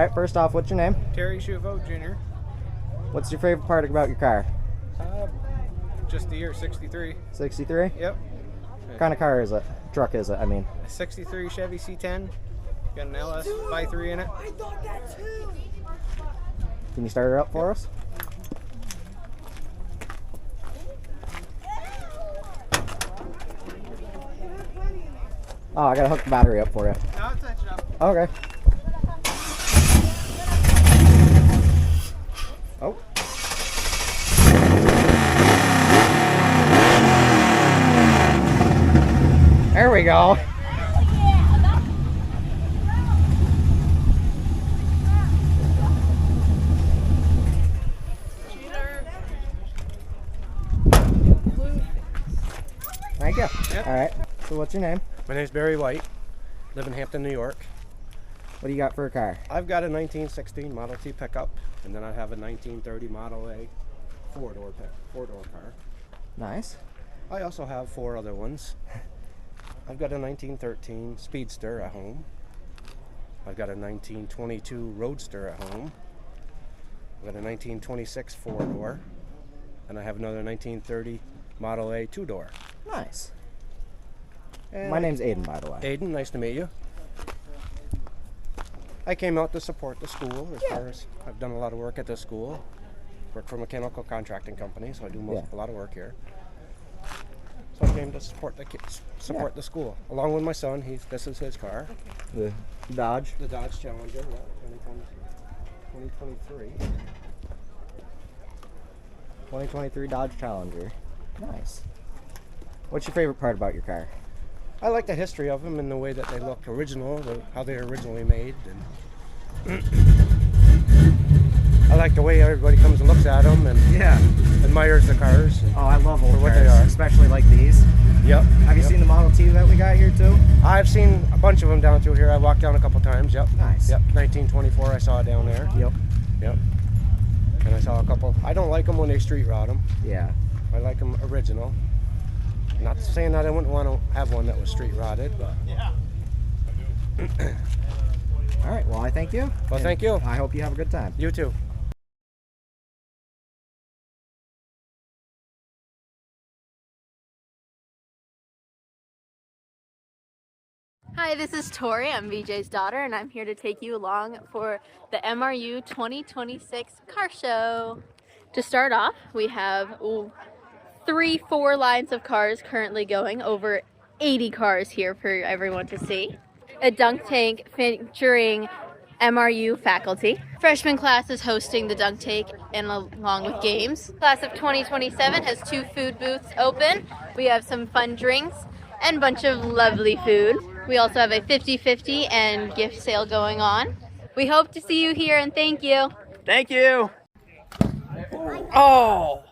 right, first off, what's your name? Terry Shuvo Jr. What's your favorite part about your car? Just the year 63. 63? Yep. What kind of car is it? Truck is it, I mean. A 63 Chevy C10. Got an LS 5.3 in it. I thought that too. Can you start her up for us? Oh, I gotta hook the battery up for you. No, I'll touch it up. Okay. Oh. There we go. Thank you. Yep. All right. So what's your name? My name's Barry White. Live in Hampton, New York. What do you got for a car? I've got a 1916 Model T pickup, and then I have a 1930 Model A four-door car. Nice. I also have 4 other ones. I've got a 1913 Speedster at home. I've got a 1922 Roadster at home. I've got a 1926 4-door. And I have another 1930 Model A 2-door. Nice. And My name's Aiden, by the way. Aiden, nice to meet you. I came out to support the school as far as I've done a lot of work at this school. Work for a mechanical contracting company, so I do a lot of work here. So I came to support the kids, the school, along with my son. This is his car. The Dodge? The Dodge Challenger, 2023. 2023 Dodge Challenger. Nice. What's your favorite part about your car? I like the history of them and the way that they look original, how they were originally made. And I like the way everybody comes and looks at them and admires the cars. Oh, I love old what cars, they are. especially like these. Yep. Have you seen the Model T that we got here too? I've seen a bunch of them down through here. I walked down a couple times. Yep. Nice. Yep. 1924 I saw down there. Yep. Yep. And I saw a couple. I don't like them when they street rod them. Yeah. I like them original. Not saying that I wouldn't want to have one that was street rotted, but Yeah. All right. Well, I thank you. Well, And thank you. I hope you have a good time. You too. Hi, this is Tori. I'm VJ's daughter, and I'm here to take you along for the MRU 2026 car show. To start off, we have 4 lines of cars currently going, over 80 cars here for everyone to see. A dunk tank featuring MRU faculty. Freshman class is hosting the dunk tank and along with games. Class of 2027 has 2 food booths open. We have some fun drinks and a bunch of lovely food. We also have a 50-50 and gift sale going on. We hope to see you here and thank you. Thank you. Oh.